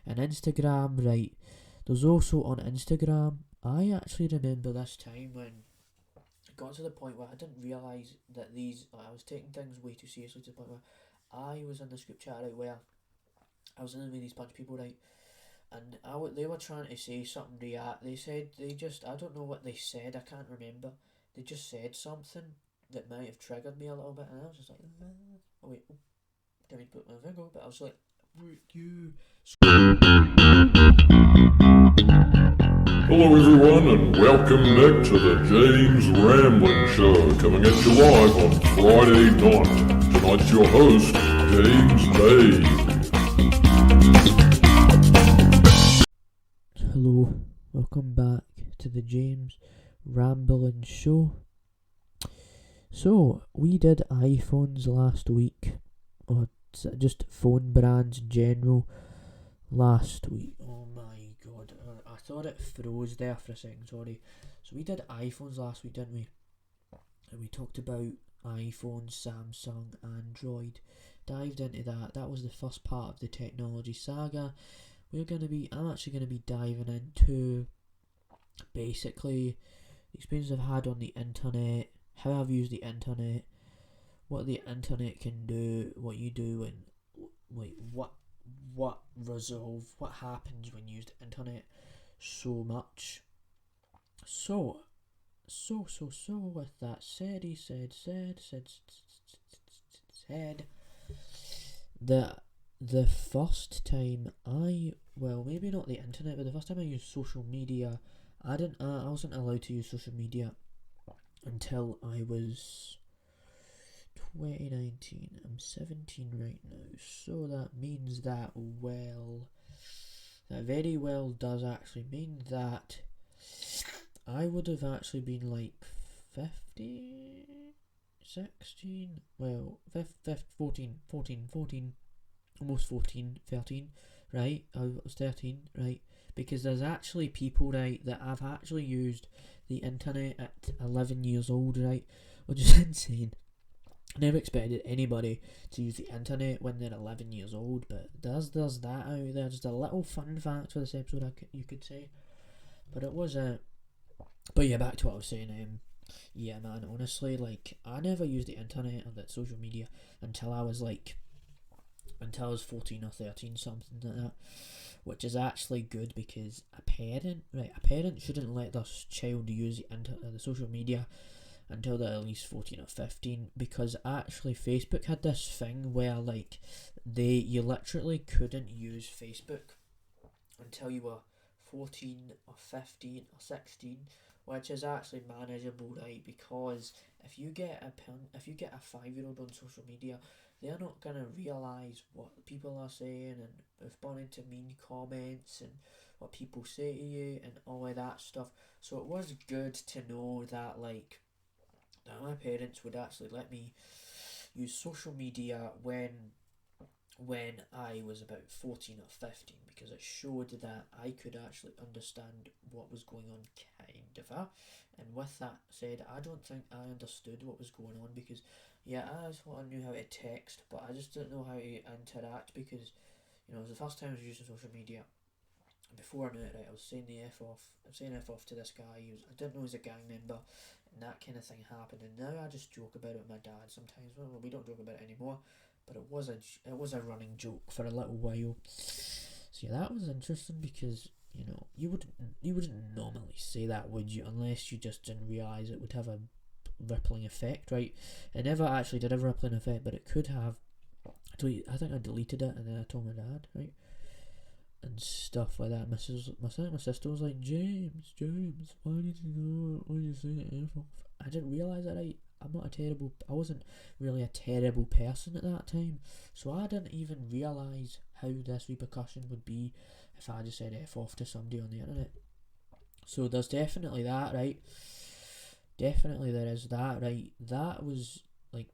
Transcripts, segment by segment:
And Instagram, right, there's also on Instagram, I actually remember this time when it got to the point where I didn't realise that I was taking things way too seriously, to the point where I was in this group chat, right, where I was in with these bunch of people, right, and they were trying to say something they said, I don't know what they said, I can't remember, they just said something that might have triggered me a little bit, and I was just like, oh wait, didn't mean to put my finger up, but I was like, you. Hello everyone and welcome back to the James Rambling Show, coming at you live on Friday night. Tonight's your host, James Bay. Hello, welcome back to the James Rambling Show. So, we did iPhones last week, or just phone brands in general last week. Oh my god, I thought it froze there for a second, sorry. So we did iPhones last week, didn't we? And we talked about iPhone, Samsung, Android, dived into that. That was the first part of the technology saga. I'm actually going to be diving into basically the experience I've had on the internet, how I've used the internet, what the internet can do, what you do, and like what happens when you use the internet so much. So with that said, he said that the first time maybe not the internet, but the first time I used social media, I wasn't allowed to use social media until I was 2019. I'm 17 right now, so that means that very well does actually mean that I would have actually been like 15, 16, 14, almost 14, 13, right? I was 13, right? Because there's actually people, right, that have actually used the internet at 11 years old, right? Which is insane. I never expected anybody to use the internet when they're 11 years old, but there's that out there. Just a little fun fact for this episode, you could say. But it was but yeah, back to what I was saying. Yeah, man, honestly, like, I never used the internet or that social media until I was 14 or 13, something like that. Which is actually good, because a parent shouldn't let their child use the social media until they're at least 14 or 15, because actually Facebook had this thing where you literally couldn't use Facebook until you were 14 or 15 or 16, which is actually manageable, right? Because if you get a 5-year-old on social media, they're not going to realise what people are saying and responding to mean comments and what people say to you and all of that stuff. So it was good to know that that my parents would actually let me use social media when I was about 14 or 15, because it showed that I could actually understand what was going on, kind of. And with that said, I don't think I understood what was going on, because I knew how to text, but I just didn't know how to interact, because it was the first time I was using social media. Before I knew it, right, I was saying F off to this guy. I didn't know he was a gang member, and that kind of thing happened. And now I just joke about it with my dad sometimes. Well, we don't joke about it anymore, but it was a running joke for a little while. So yeah, that was interesting, because you wouldn't normally say that, would you? Unless you just didn't realise it would have a rippling effect, right? It never actually did have a rippling effect, but it could have. I think I deleted it, and then I told my dad, right? And stuff like that. My sister was like, James, why did you know? Why did you say F off? I didn't realise that. I wasn't really a terrible person at that time, so I didn't even realise how this repercussion would be if I just said F off to somebody on the internet. So there's definitely that, right? Definitely there is that, right? That was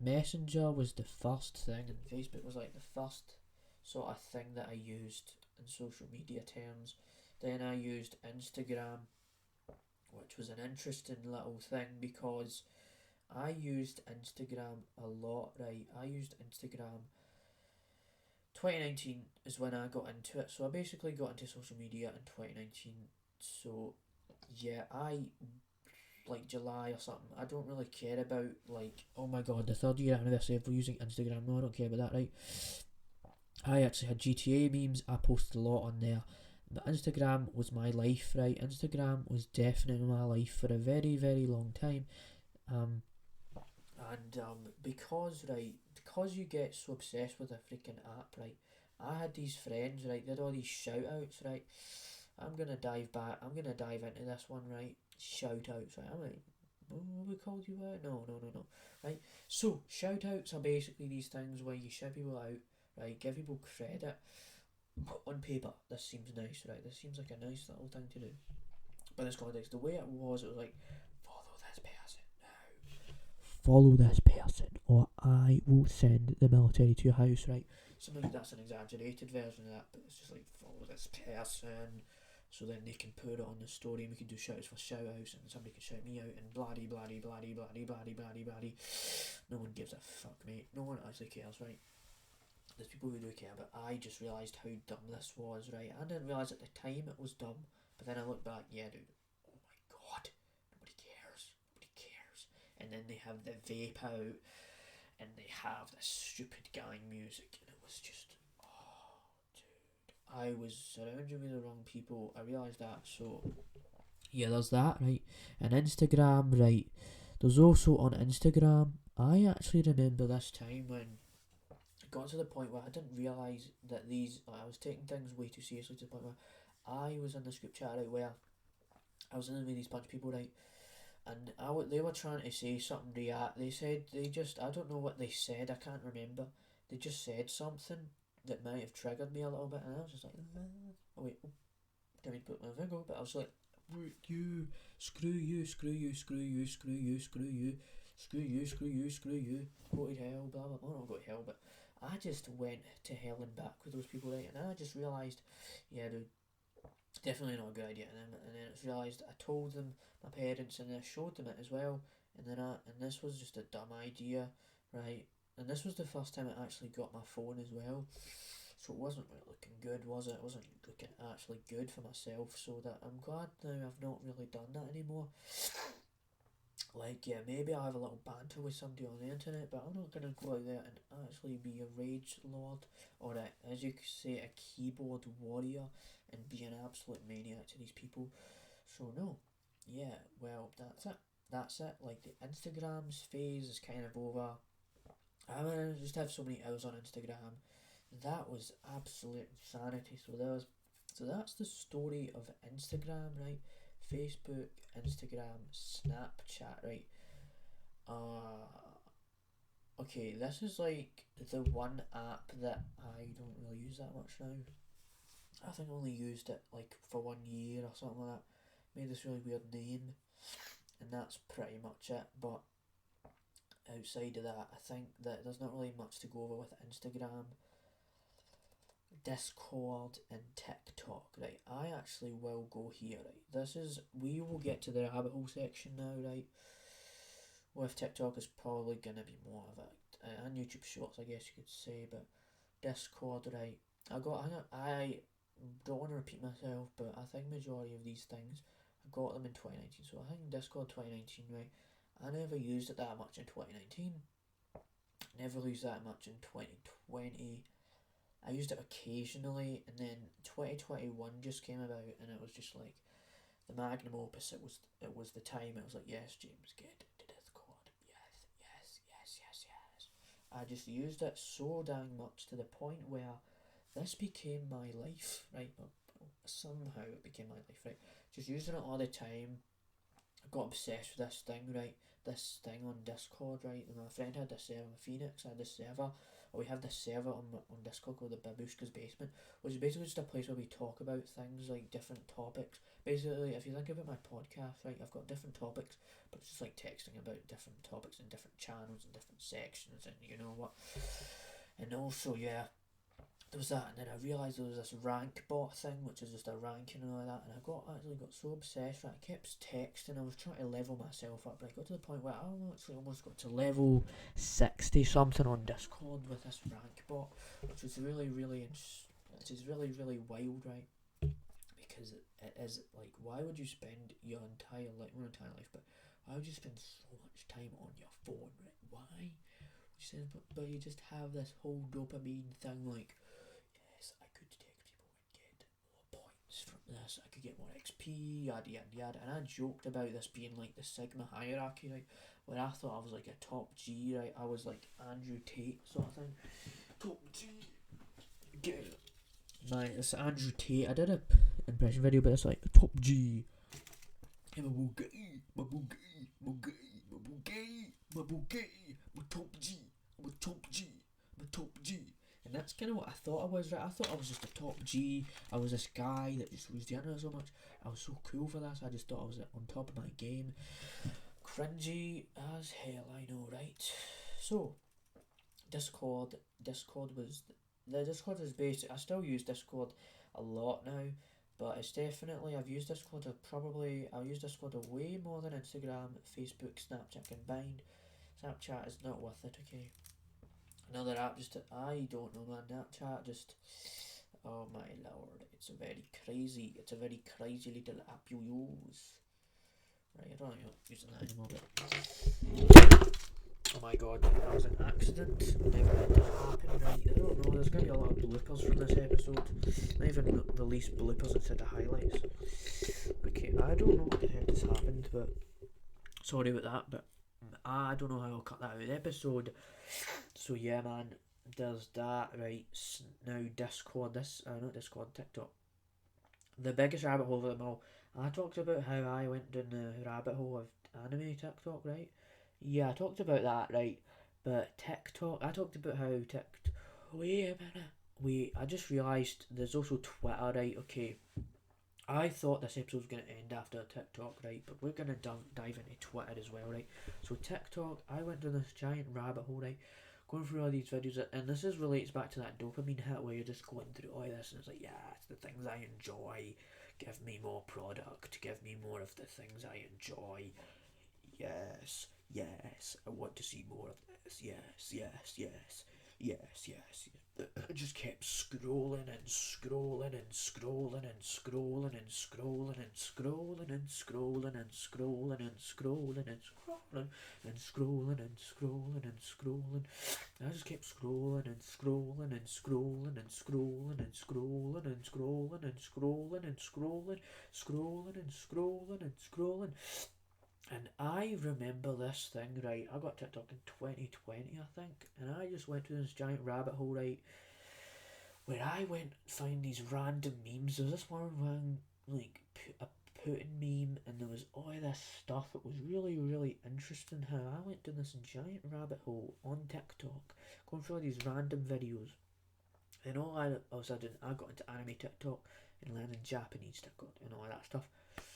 Messenger was the first thing, and Facebook was the first sort of thing that I used in social media terms. Then I used Instagram, which was an interesting little thing, because I used Instagram a lot, right? I used Instagram 2019 is when I got into it. So I basically got into social media in 2019. So yeah, I like July or something. I don't really care about like, oh my god, the 3rd year anniversary of using Instagram. No, I don't care about that, right? I actually had GTA memes. I posted a lot on there. But Instagram was my life, right? Instagram was definitely my life for a very, very long time. Because you get so obsessed with a freaking app, right? I had these friends, right? They had all these shout outs, right? I'm gonna dive into this one, right? Shout outs, right? I'm like, what we called you out? No, right? So, shout outs are basically these things where you shout people out, right? Give people credit. On paper, this seems nice, right? This seems like a nice little thing to do. But in this context, the way it was like, follow this person now. Follow this person, or I will send the military to your house, right? Sometimes that's an exaggerated version of that, but it's just like, follow this person, so then they can put it on the story, and we can do shout outs for shout outs, and somebody can shout me out, and bloody. No one gives a fuck, mate. No one actually cares, right? There's people who do care, but I just realised how dumb this was, right? I didn't realise at the time it was dumb, but then I look back, yeah, dude, oh my god, nobody cares. And then they have the vape out, and they have this stupid gang music, and it was just, oh, dude, I was surrounded with the wrong people. I realised that, so yeah, there's that, right? And Instagram, right? There's also on Instagram, I actually remember this time when got to the point where I didn't realise that I was taking things way too seriously, to the point where I was in this group chat, right, where I was in with these bunch of people, right, and they were trying to say something I don't know what they said, I can't remember, they just said something that might have triggered me a little bit, and I was just like, oh wait, didn't mean to put my finger up, but I was like, you, screw you, go to hell, blah blah blah, not go to hell, but I just went to hell and back with those people, right? And I just realised, yeah, dude, definitely not a good idea. And then I realised I told them, my parents, and I showed them it as well. And this was just a dumb idea, right? And this was the first time I actually got my phone as well. So it wasn't really looking good, was it? It wasn't looking actually good for myself. So that I'm glad now I've not really done that anymore. Like, yeah, maybe I'll have a little banter with somebody on the internet, but I'm not going to go out there and actually be a rage lord, or as you could say, a keyboard warrior, and be an absolute maniac to these people. So no, yeah, well, that's it, like, the Instagram's phase is kind of over. I mean, I just have so many hours on Instagram. That was absolute insanity. So that's the story of Instagram, right? Facebook, Instagram, Snapchat, right? Okay, this is like the one app that I don't really use that much now. I think I only used it like for 1 year or something like that. Made this really weird name, and that's pretty much it. But outside of that, I think that there's not really much to go over with Instagram, Discord, and TikTok, right? I actually will go here, right? We will get to the rabbit hole section now, right? With TikTok is probably gonna be more of it, and YouTube Shorts, I guess you could say, but Discord, right? I don't want to repeat myself, but I think majority of these things, I got them in 2019, so I think Discord 2019, right? I never used it that much in 2019, never used that much in 2020, I used it occasionally, and then 2021 just came about, and it was just like the magnum opus. It was the time. It was like, yes, James, get into Discord. Yes. I just used it so dang much to the point where this became my life, right? Well, somehow it became my life, right? Just using it all the time. I got obsessed with this thing, right? This thing on Discord, right? And my friend had this server, Phoenix had this server. We have this server on Discord called the Babushka's Basement, which is basically just a place where we talk about things like different topics. Basically, if you think about my podcast, right, I've got different topics, but it's just like texting about different topics in different channels and different sections, and you know what. And also, yeah, there was that, and then I realised there was this rank bot thing, which is just a ranking and all that, and I actually got so obsessed with it. I kept texting, I was trying to level myself up, but I got to the point where I actually almost got to level 60 something on Discord with this rank bot, which was really wild, right? Because it is like, why would you spend your entire life, not entire life, but why would you spend so much time on your phone, right? Why? She says, but you just have this whole dopamine thing, like, yes, I could text people and get more points from this, I could get more XP, yada yada yada. And I joked about this being like the Sigma hierarchy, right, where I thought I was like a top G, right, I was like Andrew Tate sort of thing, top G. Right, it's Andrew Tate. I did a impression video, but it's like top G. I'm a Bugatti, my Bugatti, Bugatti, my Bugatti, my Bugatti, my top G, my top G, my top G. And that's kind of what I thought I was, right? I thought I was just a top G. I was this guy that just was the internet so much. I was so cool for this. I just thought I was on top of my game. Cringy as hell, I know, right? So, Discord was... The Discord is basic. I still use Discord a lot now, but it's definitely, I've used Discord way more than Instagram, Facebook, Snapchat combined. Snapchat is not worth it, okay? Another app, I don't know, man. Snapchat just, oh my lord, it's a very crazy little app you use. Right, I don't know, I'm not using that anymore, but... Oh my god, that was an accident. Never meant to happen, right? I don't know, there's going to be a lot of bloopers from this episode. I even released bloopers instead of highlights. Okay, I don't know what the heck has happened, but sorry about that, but I don't know how I'll cut that out of the episode. So yeah, man, there's that, right? Now Discord, TikTok. The biggest rabbit hole of them all. I talked about how I went down the rabbit hole of anime TikTok, right? Yeah, I talked about that, right? But TikTok, I talked about how wait a minute. I just realised there's also Twitter, right? Okay. I thought this episode was going to end after TikTok, right? But we're going to dive into Twitter as well, right? So TikTok, I went down this giant rabbit hole, right? Going through all these videos, and this relates back to that dopamine hit where you're just going through all this, and it's like, yeah, it's the things I enjoy. Give me more product. Give me more of the things I enjoy. Yes, I want to see more of this. Yes. I just kept scrolling and scrolling and scrolling and scrolling and scrolling and scrolling and scrolling and scrolling and scrolling and scrolling and scrolling and scrolling and scrolling. I just kept scrolling and scrolling and scrolling and scrolling and scrolling and scrolling and scrolling and scrolling and scrolling and scrolling. And I remember this thing, right? I got TikTok in 2020, I think, and I just went to this giant rabbit hole, right, where I went to find these random memes. There was this one, like, a Putin meme, and there was all this stuff. It was really interesting how I went down this giant rabbit hole on TikTok, going through all these random videos, and all of a sudden I got into anime TikTok and learning Japanese TikTok and all that stuff.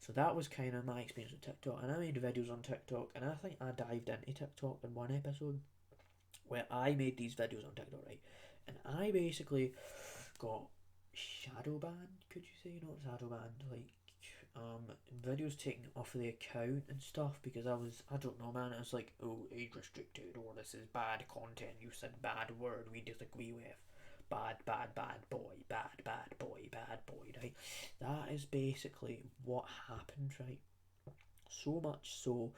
So that was kind of my experience with TikTok, and I made videos on TikTok, and I think I dived into TikTok in one episode where I made these videos on TikTok, right? And I basically got shadow banned, could you say? Not shadow banned, like videos taken off of the account and stuff, because I don't know, man, it was like, oh, age restricted, or this is bad content, you said bad word we disagree with. Bad boy, right? That is basically what happened, right? So much so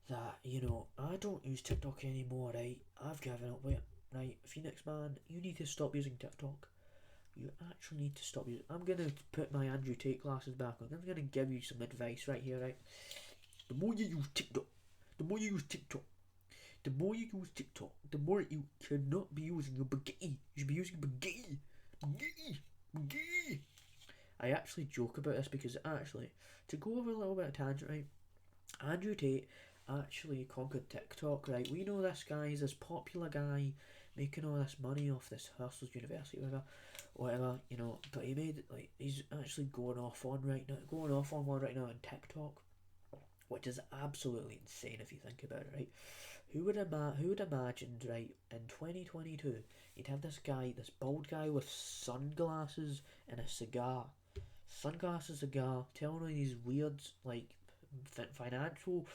that, you know, I don't use TikTok anymore, right? I've given up with it, right? Phoenix, man, you need to stop using TikTok. You actually need to stop using it. I'm going to put my Andrew Tate glasses back on. I'm going to give you some advice right here, right? The more you use TikTok, the more you cannot be using your baguette. You should be using baguette. I actually joke about this because actually, to go over a little bit of tangent, right? Andrew Tate actually conquered TikTok, right? We know this guy is this popular guy making all this money off this Hustlers University, whatever, you know. But he made it, like, he's actually going off on one right now on TikTok, which is absolutely insane if you think about it, right? Who would imagine, right, in 2022, you'd have this bald guy with sunglasses and a cigar. Sunglasses, cigar, telling all these weird, like, financial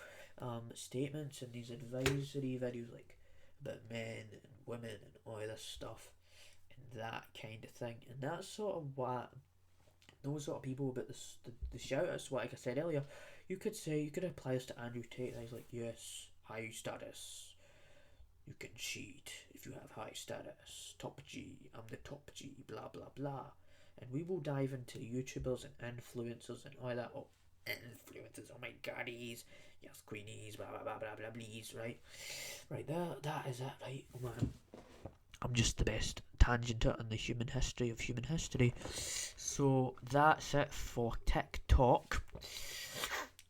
statements and these advisory videos, like, about men and women and all this stuff and that kind of thing. And that's sort of what those sort of people about the shoutouts, like I said earlier, you could apply this to Andrew Tate, and he's like, yes, high status, you can cheat if you have high status, top G, I'm the top G, blah blah blah. And we will dive into YouTubers and influencers and all that. Oh, influencers, oh my goddies, yes, queenies, blah blah blah blah blah blees, right? Right, that is it, right? Oh man, I'm just the best tangenter in the human history of human history. So that's it for TikTok.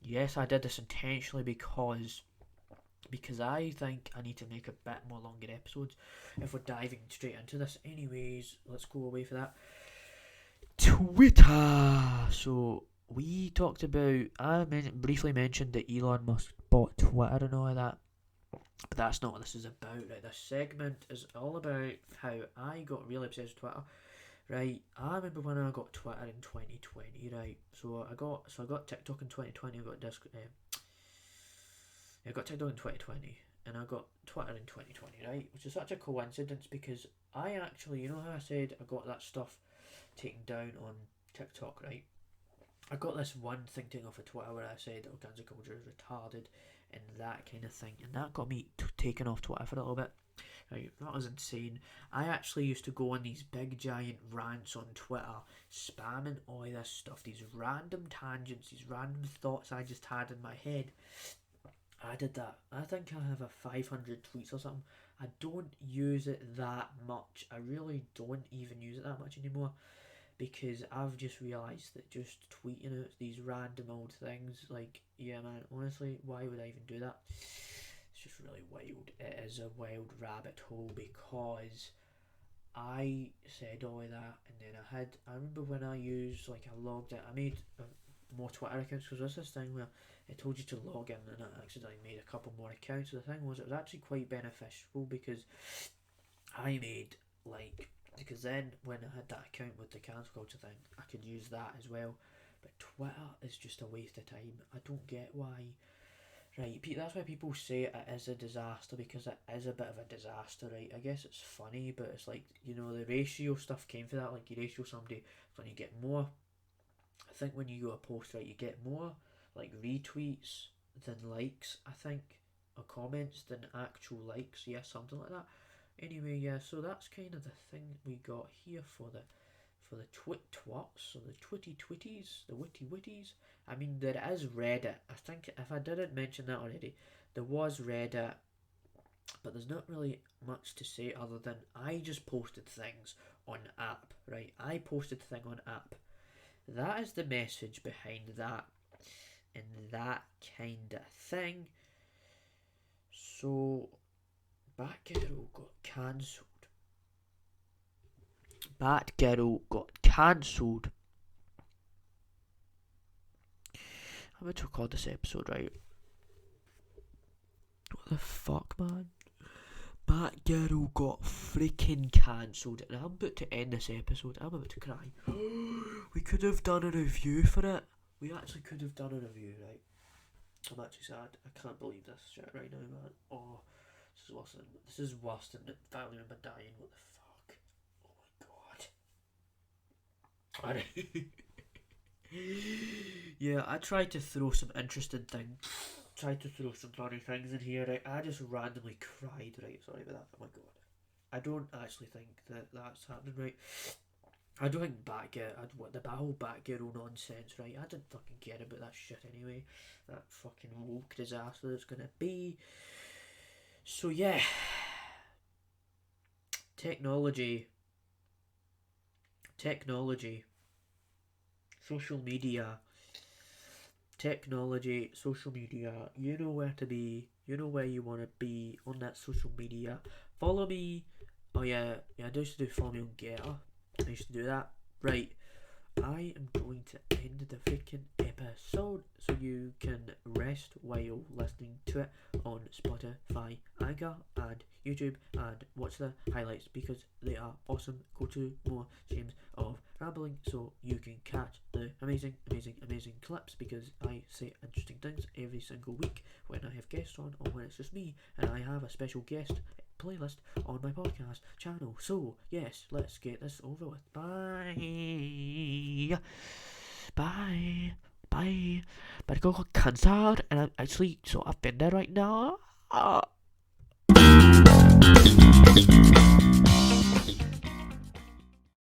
Yes, I did this intentionally because I think I need to make a bit more longer episodes if we're diving straight into this. Anyways, let's go away for that. Twitter. So we talked about, briefly mentioned that Elon Musk bought Twitter and all of that. But that's not what this is about, right? This segment is all about how I got really obsessed with Twitter, right? I remember when I got Twitter in 2020, right? So I got TikTok in 2020. I got TikTok in 2020, and I got Twitter in 2020, right? Which is such a coincidence because I actually, you know how I said I got that stuff taken down on TikTok, right? I got this one thing taken off of Twitter where I said cancel culture is retarded and that kind of thing, and that got me taken off Twitter for a little bit. Right, that was insane. I actually used to go on these big giant rants on Twitter, spamming all this stuff, these random tangents, these random thoughts I just had in my head. I did that. I think I have a 500 tweets or something. I don't use it that much. I really don't even use it that much anymore, because I've just realised that just tweeting out these random old things, like, yeah man, honestly, why would I even do that? It's just really wild. It is a wild rabbit hole, because I said all of that, and then I remember when I used, like, I logged in, I made more Twitter accounts, because there's this thing where it told you to log in, and I accidentally made a couple more accounts. So the thing was, it was actually quite beneficial, because I made, like, because then when I had that account with the cancel culture thing, I could use that as well. But Twitter is just a waste of time. I don't get why. Right, that's why people say it is a disaster, because it is a bit of a disaster, right? I guess it's funny, but it's like, you know, the ratio stuff came for that. Like, you ratio somebody, when you get more, I think when you go a post, right, you get more like retweets than likes, I think, or comments than actual likes. Yeah, something like that. Anyway, yeah, so that's kind of the thing we got here for the twats, or the twitties, the witties. I mean, there is Reddit. I think, if I didn't mention that already, there was Reddit, but there's not really much to say other than I just posted things on app, right? I posted thing on app. That is the message behind that, and that kind of thing. So BATGIRL got cancelled. BATGIRL got cancelled. I'm about to record this episode, right? What the fuck, man? BATGIRL got freaking cancelled, and I'm about to end this episode. I'm about to cry. We could have done a review for it. We actually could have done a review, right? I'm actually sad. I can't believe this shit right now, man. Oh, this is worse than the family member dying. What the fuck? Oh my god. Yeah, I tried to throw some interesting things. Tried to throw some funny things in here, right? I just randomly cried, right? Sorry about that. Oh my god. I don't actually think that that's happening, right? I don't think the whole BATGIRL nonsense, right? I didn't fucking care about that shit anyway. That fucking woke disaster it's gonna be. So yeah, technology, social media, you know where to be, you know where you want to be on that social media. Follow me. Oh yeah, I used to follow me on Getter. I used to do that. Right, I am going to end the freaking episode so you can rest while listening to it on Spotify, Anchor, and YouTube, and watch the highlights because they are awesome. Go to more streams of rambling so you can catch the amazing clips, because I say interesting things every single week when I have guests on or when it's just me and I have a special guest playlist on my podcast channel. So yes, let's get this over with. Bye. But I got cancer and I'm actually sort of offended right now.